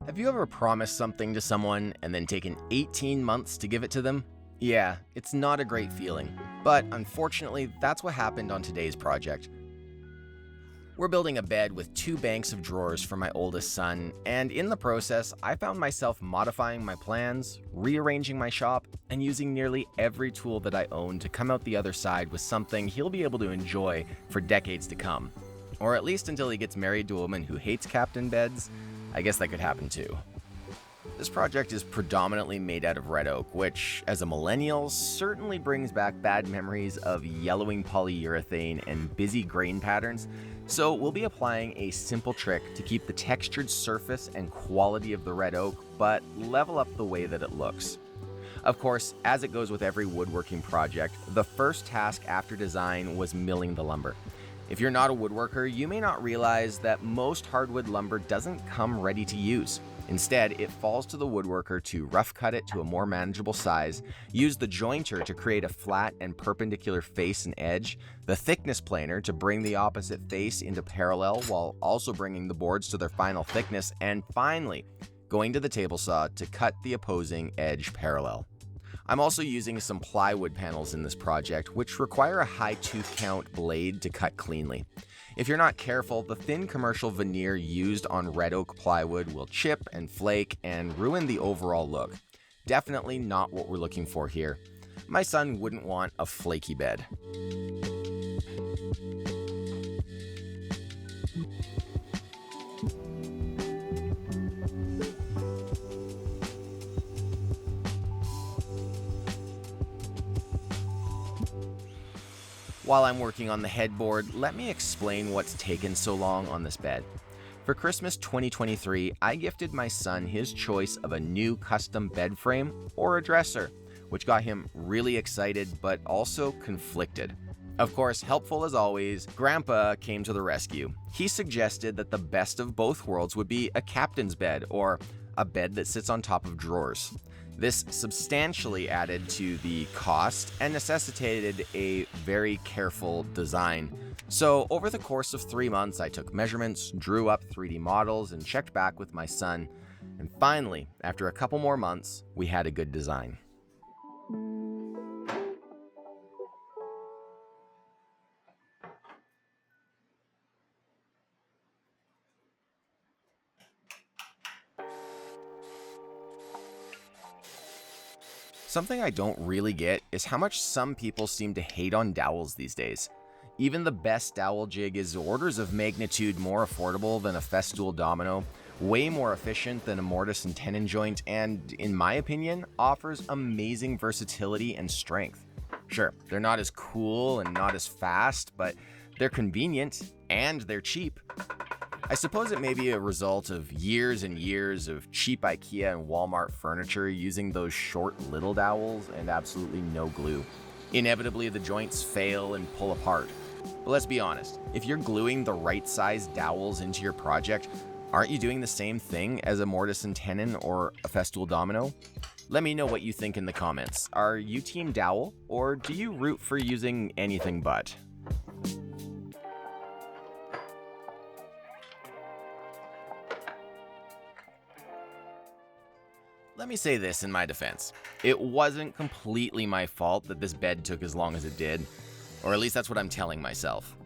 Have you ever promised something to someone and then taken 18 months to give it to them? Yeah, it's not a great feeling, but unfortunately, that's what happened on today's project. We're building a bed with 2 banks of drawers for my oldest son, and in the process, I found myself modifying my plans, rearranging my shop, and using nearly every tool that I own to come out the other side with something he'll be able to enjoy for decades to come. Or at least until he gets married to a woman who hates captain beds. I guess that could happen too. This project is predominantly made out of red oak, which, as a millennial, certainly brings back bad memories of yellowing polyurethane and busy grain patterns, so we'll be applying a simple trick to keep the textured surface and quality of the red oak, but level up the way that it looks. Of course, as it goes with every woodworking project, the first task after design was milling the lumber. If you're not a woodworker, you may not realize that most hardwood lumber doesn't come ready to use. Instead, it falls to the woodworker to rough cut it to a more manageable size, use the jointer to create a flat and perpendicular face and edge, the thickness planer to bring the opposite face into parallel while also bringing the boards to their final thickness, and finally, going to the table saw to cut the opposing edge parallel. I'm also using some plywood panels in this project, which require a high tooth count blade to cut cleanly. If you're not careful, the thin commercial veneer used on red oak plywood will chip and flake and ruin the overall look. Definitely not what we're looking for here. My son wouldn't want a flaky bed. While I'm working on the headboard, let me explain what's taken so long on this bed. For Christmas 2023, I gifted my son his choice of a new custom bed frame or a dresser, which got him really excited but also conflicted. Of course, helpful as always, Grandpa came to the rescue. He suggested that the best of both worlds would be a captain's bed, or a bed that sits on top of drawers. This substantially added to the cost and necessitated a very careful design. So over the course of 3 months, I took measurements, drew up 3D models, and checked back with my son. And finally, after a couple more months, we had a good design. Something I don't really get is how much some people seem to hate on dowels these days. Even the best dowel jig is orders of magnitude more affordable than a festool domino, way more efficient than a mortise and tenon joint, and, in my opinion, offers amazing versatility and strength. Sure, they're not as cool and not as fast, but they're convenient and they're cheap. I suppose it may be a result of years and years of cheap IKEA and Walmart furniture using those short little dowels and absolutely no glue. Inevitably, the joints fail and pull apart. But let's be honest, if you're gluing the right size dowels into your project, aren't you doing the same thing as a mortise and tenon or a festool domino? Let me know what you think in the comments. Are you team dowel, or do you root for using anything but? Let me say this in my defense. It wasn't completely my fault that this bed took as long as it did, or at least that's what I'm telling myself.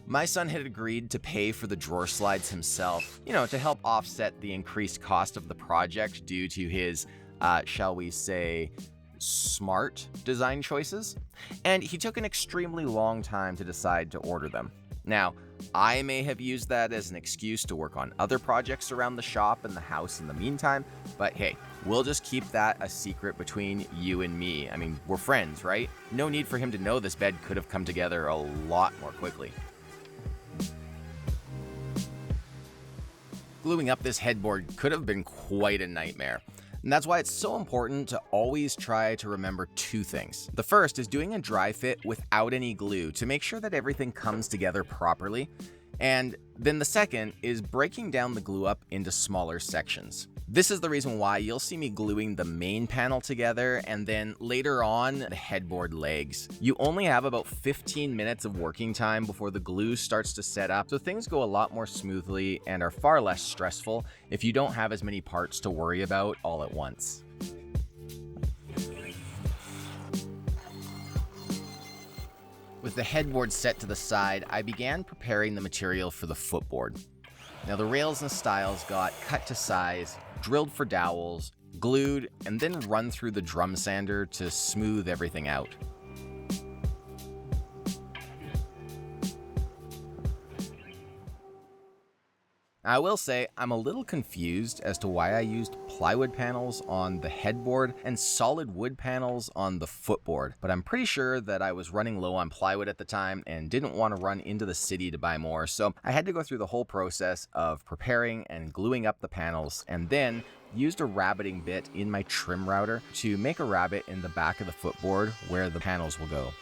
My son had agreed to pay for the drawer slides himself, to help offset the increased cost of the project due to his, shall we say, smart design choices, and he took an extremely long time to decide to order them. Now, I may have used that as an excuse to work on other projects around the shop and the house in the meantime, but hey, we'll just keep that a secret between you and me. I mean, we're friends, right? No need for him to know this bed could have come together a lot more quickly. Gluing up this headboard could have been quite a nightmare. And that's why it's so important to always try to remember 2 things. The first is doing a dry fit without any glue to make sure that everything comes together properly. And then the second is breaking down the glue up into smaller sections. This is the reason why you'll see me gluing the main panel together and then later on the headboard legs. You only have about 15 minutes of working time before the glue starts to set up, so things go a lot more smoothly and are far less stressful if you don't have as many parts to worry about all at once. With the headboard set to the side, I began preparing the material for the footboard. Now the rails and stiles got cut to size, drilled for dowels, glued, and then run through the drum sander to smooth everything out. I will say I'm a little confused as to why I used plywood panels on the headboard and solid wood panels on the footboard, but I'm pretty sure that I was running low on plywood at the time and didn't want to run into the city to buy more, so I had to go through the whole process of preparing and gluing up the panels, and then used a rabbiting bit in my trim router to make a rabbet in the back of the footboard where the panels will go.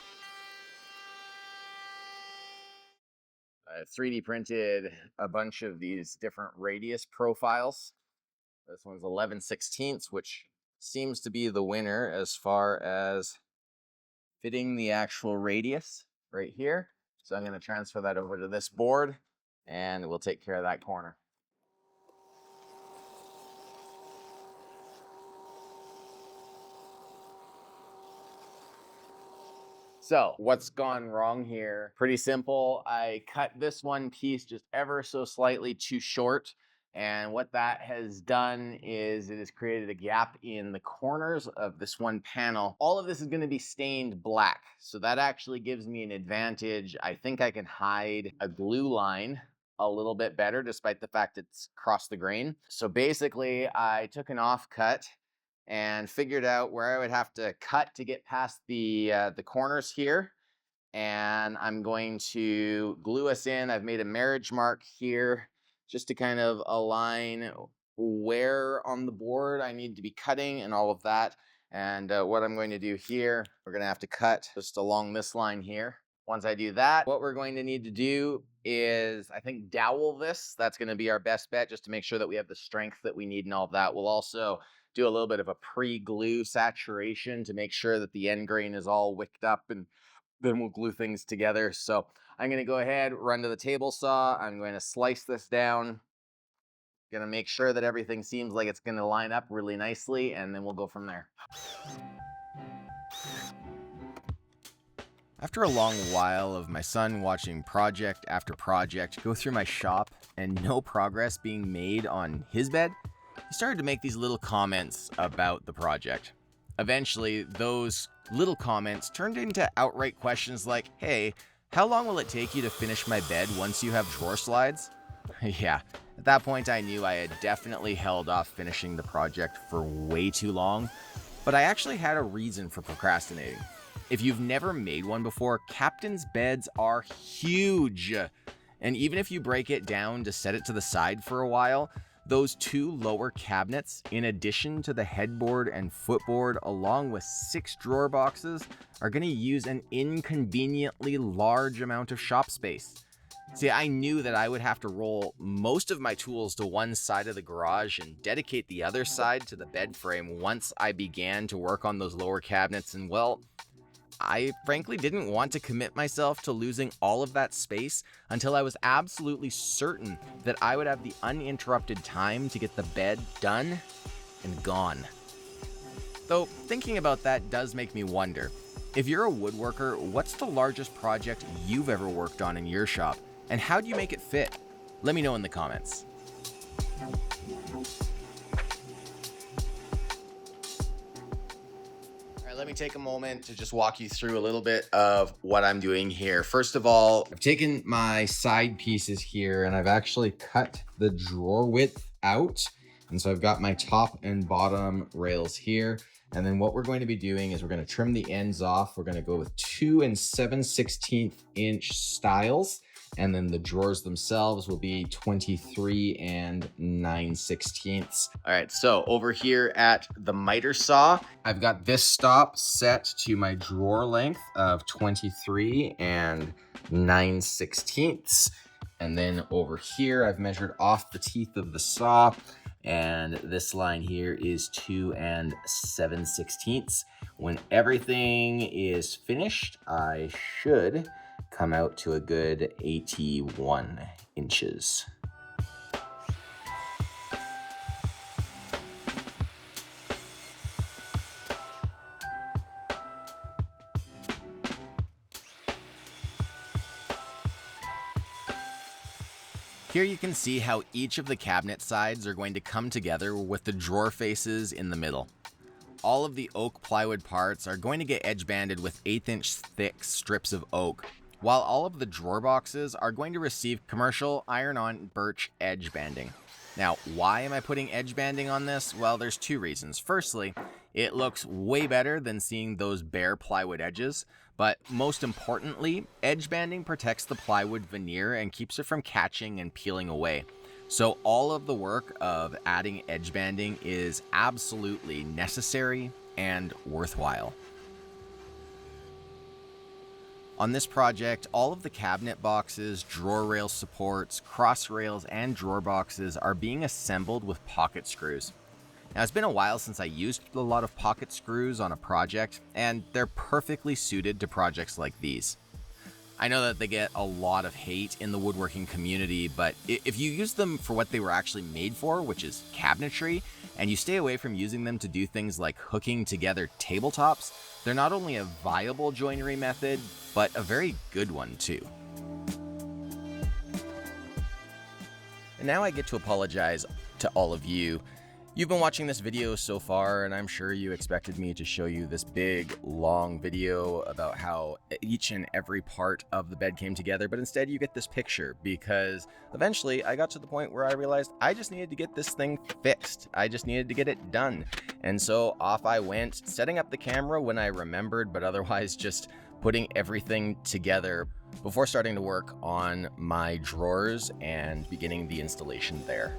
I 3D printed a bunch of these different radius profiles. This one's 11/16, which seems to be the winner as far as fitting the actual radius right here. So I'm going to transfer that over to this board and we'll take care of that corner. So what's gone wrong here? Pretty simple. I cut this one piece just ever so slightly too short. And what that has done is it has created a gap in the corners of this one panel. All of this is going to be stained black. So that actually gives me an advantage. I think I can hide a glue line a little bit better despite the fact it's across the grain. So basically I took an offcut and figured out where I would have to cut to get past the corners here. And I'm going to glue us in. I've made a marriage mark here just to kind of align where on the board I need to be cutting and all of that. And what I'm going to do here, we're going to have to cut just along this line here. Once I do that, what we're going to need to do is, I think, dowel this. That's going to be our best bet just to make sure that we have the strength that we need and all of that. We'll also do a little bit of a pre-glue saturation to make sure that the end grain is all wicked up, and then we'll glue things together. So I'm going to go ahead, run to the table saw. I'm going to slice this down. Going to make sure that everything seems like it's going to line up really nicely, and then we'll go from there. After a long while of my son watching project after project go through my shop and no progress being made on his bed, he started to make these little comments about the project. Eventually, those little comments turned into outright questions like, "Hey, how long will it take you to finish my bed once you have drawer slides?" Yeah, at that point I knew I had definitely held off finishing the project for way too long, but I actually had a reason for procrastinating. If you've never made one before, captain's beds are huge. And even if you break it down to set it to the side for a while, those two lower cabinets, in addition to the headboard and footboard, along with 6 drawer boxes, are going to use an inconveniently large amount of shop space. See, I knew that I would have to roll most of my tools to one side of the garage and dedicate the other side to the bed frame once I began to work on those lower cabinets, and well, I frankly didn't want to commit myself to losing all of that space until I was absolutely certain that I would have the uninterrupted time to get the bed done and gone. Though thinking about that does make me wonder, if you're a woodworker, what's the largest project you've ever worked on in your shop, and how do you make it fit? Let me know in the comments. Let me take a moment to just walk you through a little bit of what I'm doing here. First of all, I've taken my side pieces here and I've actually cut the drawer width out. And so I've got my top and bottom rails here. And then what we're going to be doing is we're going to trim the ends off. We're going to go with 2 7/16 inch stiles. And then the drawers themselves will be 23 9/16. All right, so over here at the miter saw, I've got this stop set to my drawer length of 23 9/16. And then over here, I've measured off the teeth of the saw and this line here is 2 7/16. When everything is finished, I should come out to a good 81 inches. Here you can see how each of the cabinet sides are going to come together with the drawer faces in the middle. All of the oak plywood parts are going to get edge banded with 1/8 inch thick strips of oak, while all of the drawer boxes are going to receive commercial iron-on birch edge banding. Now, why am I putting edge banding on this? Well, there's two reasons. Firstly, it looks way better than seeing those bare plywood edges, but most importantly, edge banding protects the plywood veneer and keeps it from catching and peeling away. So all of the work of adding edge banding is absolutely necessary and worthwhile. On this project, all of the cabinet boxes, drawer rail supports, cross rails, and drawer boxes are being assembled with pocket screws. Now, it's been a while since I used a lot of pocket screws on a project, and they're perfectly suited to projects like these. I know that they get a lot of hate in the woodworking community, but if you use them for what they were actually made for, which is cabinetry, and you stay away from using them to do things like hooking together tabletops, they're not only a viable joinery method, but a very good one too. And now I get to apologize to all of you. You've been watching this video so far, and I'm sure you expected me to show you this big, long video about how each and every part of the bed came together, but instead you get this picture because eventually I got to the point where I realized I just needed to get this thing fixed. I just needed to get it done. And so off I went, setting up the camera when I remembered, but otherwise just putting everything together before starting to work on my drawers and beginning the installation there.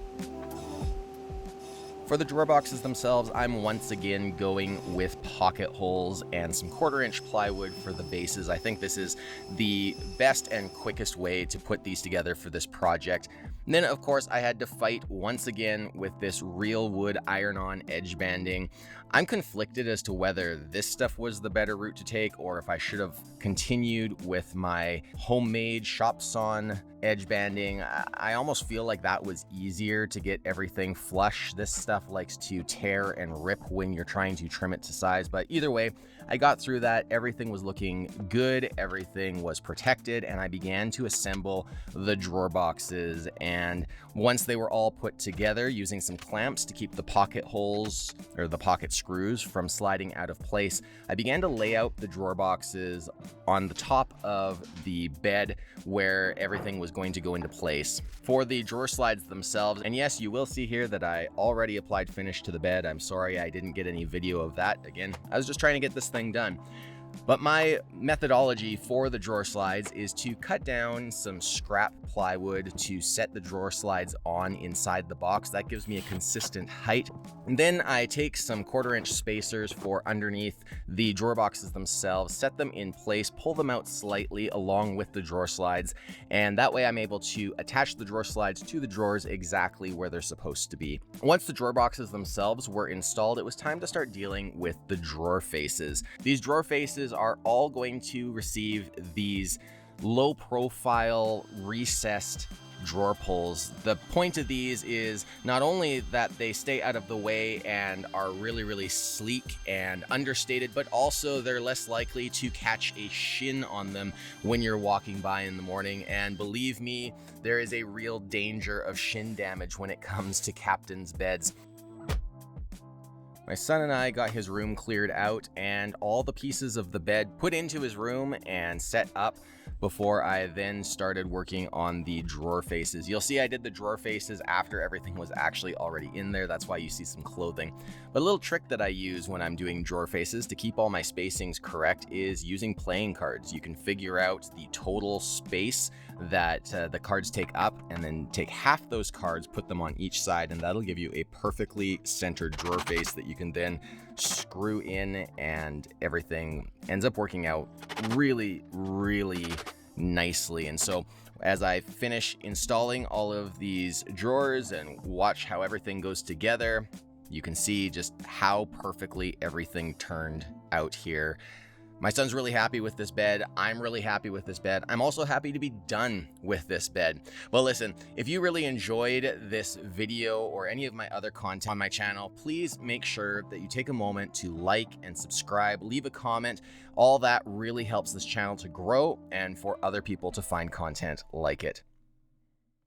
For the drawer boxes themselves, I'm once again going with pocket holes and some 1/4 inch plywood for the bases. I think this is the best and quickest way to put these together for this project. And then, of course, I had to fight once again with this real wood iron-on edge banding. I'm conflicted as to whether this stuff was the better route to take or if I should have continued with my homemade shop sawn edge banding. I almost feel like that was easier to get everything flush. This stuff likes to tear and rip when you're trying to trim it to size, but either way, I got through that. Everything was looking good, everything was protected, and I began to assemble the drawer boxes. And once they were all put together, using some clamps to keep the pocket holes or the pocket screws from sliding out of place, I began to lay out the drawer boxes on the top of the bed where everything was going to go into place. For the drawer slides themselves, and yes, you will see here that I already applied finish to the bed. I'm sorry I didn't get any video of that. Again, I was just trying to get this thing done. But my methodology for the drawer slides is to cut down some scrap plywood to set the drawer slides on inside the box. That gives me a consistent height. And then I take some 1/4 inch spacers for underneath the drawer boxes themselves, set them in place, pull them out slightly along with the drawer slides. And that way I'm able to attach the drawer slides to the drawers exactly where they're supposed to be. Once the drawer boxes themselves were installed, it was time to start dealing with the drawer faces. These drawer faces are all going to receive these low profile recessed drawer pulls. The point of these is not only that they stay out of the way and are really sleek and understated, but also they're less likely to catch a shin on them when you're walking by in the morning. And believe me, there is a real danger of shin damage when it comes to captain's beds. My son and I got his room cleared out and all the pieces of the bed put into his room and set up before I then started working on the drawer faces. You'll see I did the drawer faces after everything was actually already in there. That's why you see some clothing. But a little trick that I use when I'm doing drawer faces to keep all my spacings correct is using playing cards. You can figure out the total space that the cards take up and then take half those cards, put them on each side, and that'll give you a perfectly centered drawer face that you can then screw in, and everything ends up working out really nicely. And so as I finish installing all of these drawers and watch how everything goes together, you can see just how perfectly everything turned out here. My son's really happy with this bed. I'm really happy with this bed. I'm also happy to be done with this bed. Well, listen, if you really enjoyed this video or any of my other content on my channel, please make sure that you take a moment to like and subscribe, leave a comment. All that really helps this channel to grow and for other people to find content like it.